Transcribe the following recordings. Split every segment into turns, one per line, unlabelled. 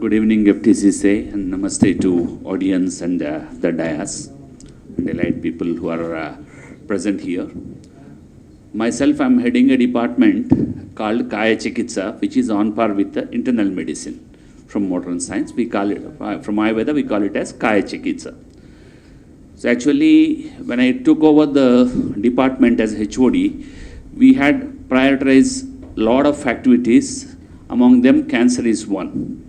Good evening, FTCC, and namaste to audience and the dais, and elite people who are present here. Myself, I'm heading a department called Kaya Chikitsa, which is on par with the internal medicine from modern science. We call it, from Ayurveda, we call it as Kaya Chikitsa. So actually, when I took over the department as HOD, we had prioritized a lot of activities. Among them, cancer is one.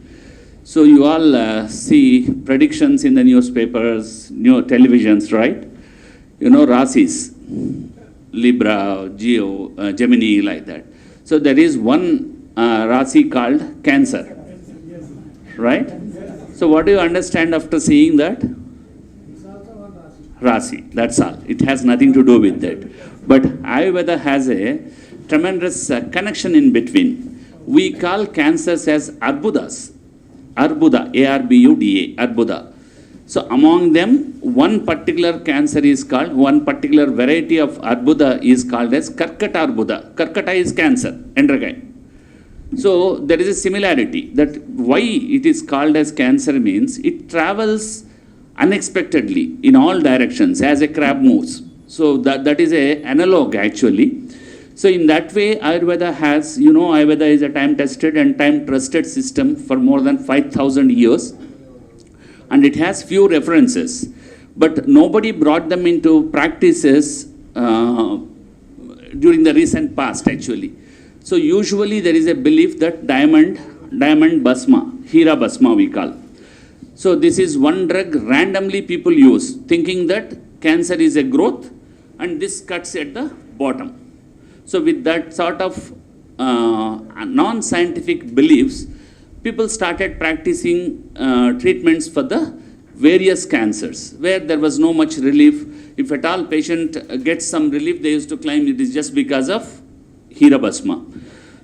So you all see predictions in the newspapers, televisions, right? You know, Rasis, Libra, Geo, Gemini, like that. So there is one Rasi called Cancer, right? So what do you understand after seeing that? Rasi, that's all. It has nothing to do with that. But Ayurveda has a tremendous connection in between. We call cancers as Arbudas. Arbuda, A-R-B-U-D-A, Arbuda. So among them, one particular cancer is called, one particular variety of Arbuda is called as Karkata Arbuda. Karkata is cancer, endocrine. So there is a similarity that why it is called as cancer means it travels unexpectedly in all directions as a crab moves. So that is an analog actually. So in that way, Ayurveda has, Ayurveda is a time-tested and time-trusted system for more than 5,000 years. And it has few references. But nobody brought them into practices during the recent past, actually. So usually there is a belief that diamond basma, Hira basma we call. So this is one drug randomly people use, thinking that cancer is a growth and this cuts at the bottom. So with that sort of non-scientific beliefs, people started practicing treatments for the various cancers where there was no much relief. If at all patient gets some relief, they used to claim it is just because of Hira basma.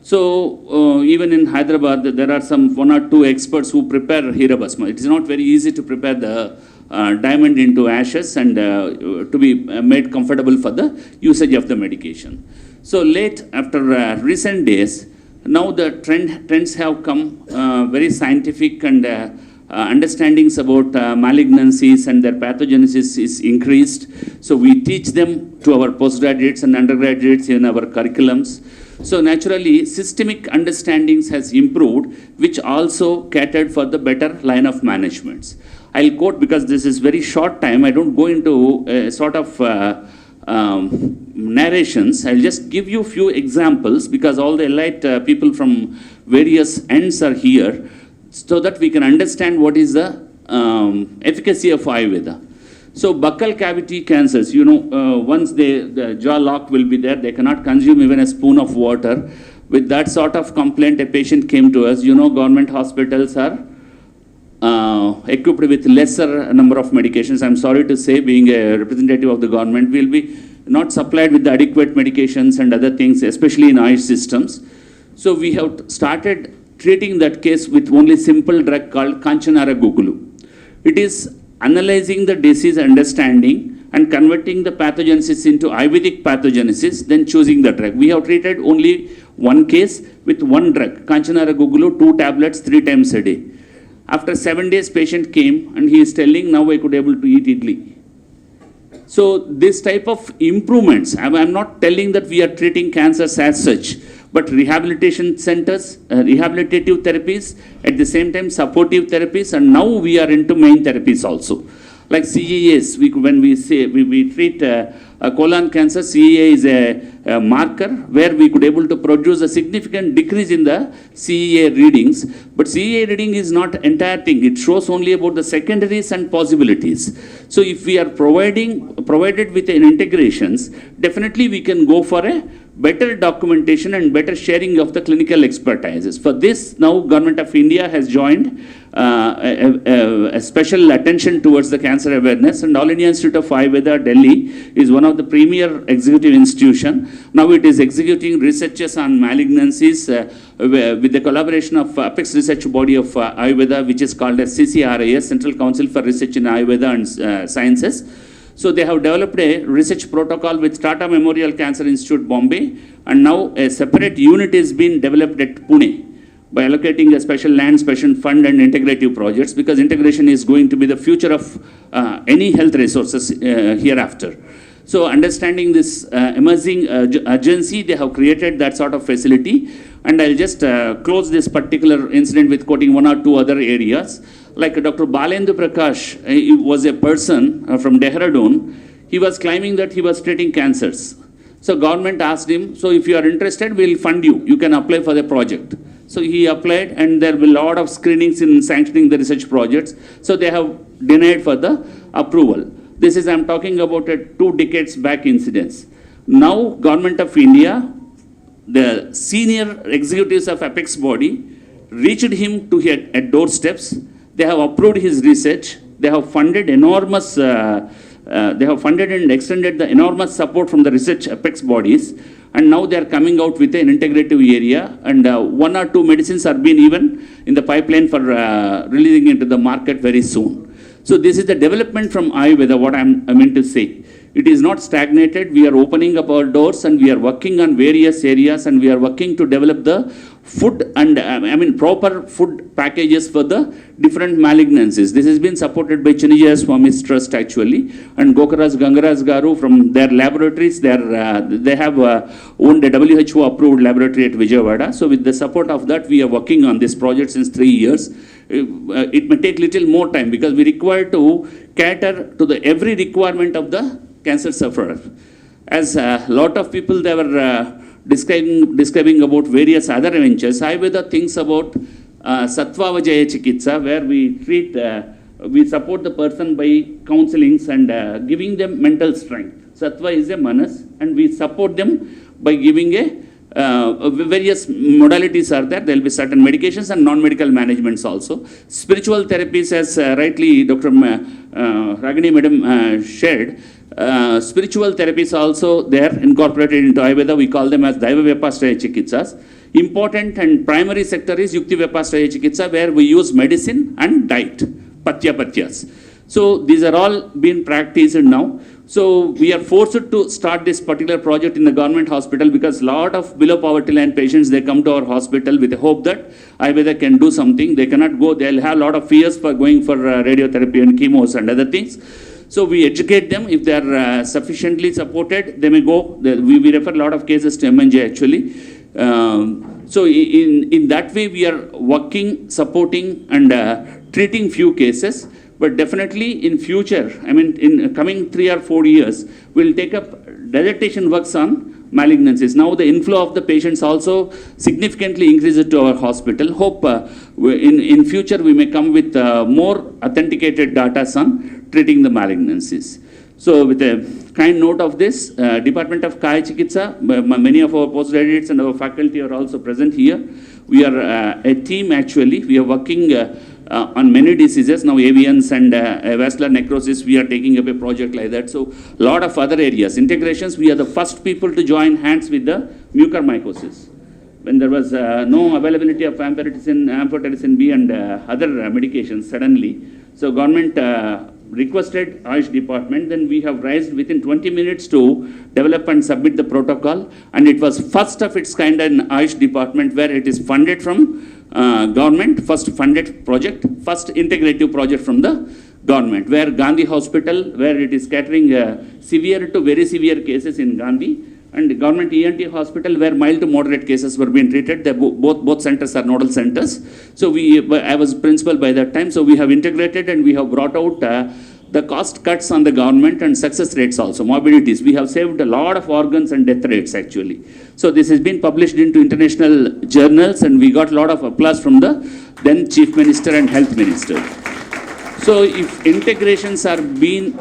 So even in Hyderabad, there are some 1 or 2 experts who prepare Hira basma. It is not very easy to prepare the diamond into ashes and to be made comfortable for the usage of the medication. So late after recent days, now the trends have come very scientific and understandings about malignancies and their pathogenesis is increased. So we teach them to our postgraduates and undergraduates in our curriculums. So naturally, systemic understandings has improved, which also catered for the better line of managements. I'll quote because this is very short time. I don't go into a sort of narrations. I'll just give you a few examples because all the elite people from various ends are here so that we can understand what is the efficacy of Ayurveda. So buccal cavity cancers, once the jaw lock will be there, they cannot consume even a spoon of water. With that sort of complaint, a patient came to us. Government hospitals are equipped with lesser number of medications. I'm sorry to say, being a representative of the government, will be not supplied with the adequate medications and other things, especially in Ayush systems. So we have started treating that case with only simple drug called Kanchanara Gugulu. It is analyzing the disease understanding and converting the pathogenesis into Ayurvedic pathogenesis, then choosing the drug. We have treated only one case with one drug, Kanchanara Gugulu, 2 tablets 3 times a day. After 7 days, patient came and he is telling, now I could able to eat idli. So this type of improvements, I'm not telling that we are treating cancers as such, but rehabilitation centers, rehabilitative therapies, at the same time supportive therapies, and now we are into main therapies also. Like CEAs, when we say we treat colon cancer, CEA is a marker where we could able to produce a significant decrease in the CEA readings. But CEA reading is not entire thing. It shows only about the secondaries and possibilities. So if we are provided with an integrations, definitely we can go for a better documentation and better sharing of the clinical expertises. For this, now Government of India has joined a special attention towards the cancer awareness, and All India Institute of Ayurveda, Delhi, is one of the premier executive institution. Now it is executing researches on malignancies with the collaboration of apex research body of Ayurveda, which is called as CCRIS, Central Council for Research in Ayurveda and Sciences. So they have developed a research protocol with Tata Memorial Cancer Institute, Bombay, and now a separate unit is being developed at Pune, by allocating a special land, special fund and integrative projects, because integration is going to be the future of any health resources hereafter. So understanding this emerging urgency, they have created that sort of facility. And I'll just close this particular incident with quoting one or two other areas. Like Dr. Balendu Prakash, he was a person from Dehradun. He was claiming that he was treating cancers. So government asked him, so if you are interested, we'll fund you. You can apply for the project. So he applied, and there will be a lot of screenings in sanctioning the research projects. So they have denied for the approval. This is, I'm talking about a 2 decades back incidents. Now, Government of India, the senior executives of Apex body reached him to at doorsteps. They have approved his research. They have funded enormous, they have funded and extended the enormous support from the research Apex bodies. And now they are coming out with an integrative area, and 1 or 2 medicines are being even in the pipeline for releasing into the market very soon. So this is the development from Ayurveda, what I meant to say. It is not stagnated. We are opening up our doors, and we are working on various areas, and we are working to develop the food and proper food packages for the different malignancies. This has been supported by Chinajaya Swami's Trust actually, and Gokaraj Gangaraj Garu from their laboratories. They have owned a WHO approved laboratory at Vijayawada. So with the support of that, we are working on this project since 3 years. It may take little more time because we require to cater to the every requirement of the cancer sufferer. As a lot of people, they were describing about various other ventures. Ayurveda thinks about Sattva Vajaya Chikitsa, where we treat, we support the person by counselings and giving them mental strength. Sattva is a manas, and we support them by giving a various modalities are there. There will be certain medications and non-medical managements also. Spiritual therapies, as rightly Dr. Ragini Madam shared, spiritual therapies also there incorporated into Ayurveda. We call them as Daiva Vyapastaya Chikitsas. Important and primary sector is Yukti Vyapastaya Chikitsa, where we use medicine and diet, Patyas. So these are all being practiced now. So we are forced to start this particular project in the government hospital because a lot of below poverty line patients, they come to our hospital with the hope that Ayurveda can do something. They cannot go. They'll have a lot of fears for going for radiotherapy and chemos and other things. So we educate them. If they are sufficiently supported, they may go. We refer a lot of cases to MNJ actually. So in that way, we are working, supporting and treating few cases. But definitely in future, in coming 3 or 4 years, we'll take up dissertation works on malignancies. Now the inflow of the patients also significantly increases to our hospital. Hope in future we may come with more authenticated data on treating the malignancies. So with a kind note of this, Department of Kaya Chikitsa, many of our postgraduates and our faculty are also present here. We are a team actually. We are working on many diseases. Now avians and vascular necrosis, we are taking up a project like that. So a lot of other areas. Integrations, we are the first people to join hands with the mucormycosis. When there was no availability of amphotericin B and other medications suddenly. So government requested Ayush department, then we have raised within 20 minutes to develop and submit the protocol, and it was first of its kind in Ayush department where it is funded from government, first funded project, first integrative project from the government, where Gandhi Hospital, where it is catering severe to very severe cases in Gandhi, and government ENT hospital where mild to moderate cases were being treated. Both centers are nodal centers. So I was principal by that time. So we have integrated and we have brought out the cost cuts on the government and success rates also, morbidities. We have saved a lot of organs and death rates actually. So this has been published into international journals and we got a lot of applause from the then Chief Minister and Health Minister. So if integrations are being,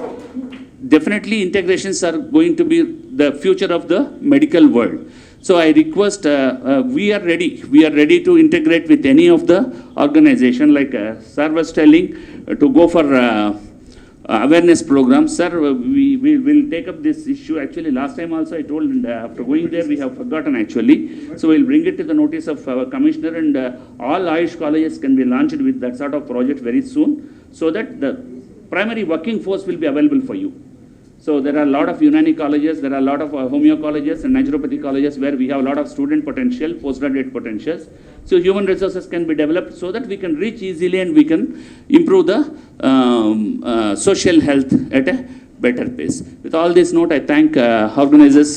definitely integrations are going to be the future of the medical world. So I request, we are ready to integrate with any of the organization, like Sir was telling, to go for awareness programs. Sir, we will take up this issue. Actually, last time also I told, and after going there, we have forgotten actually. So we'll bring it to the notice of our commissioner, and all Ayush colleges can be launched with that sort of project very soon, so that the primary working force will be available for you. So there are a lot of Unani colleges, there are a lot of homeo colleges and naturopathy colleges where we have a lot of student potential, postgraduate potentials. So human resources can be developed so that we can reach easily and we can improve the social health at a better pace. With all this note, I thank organizers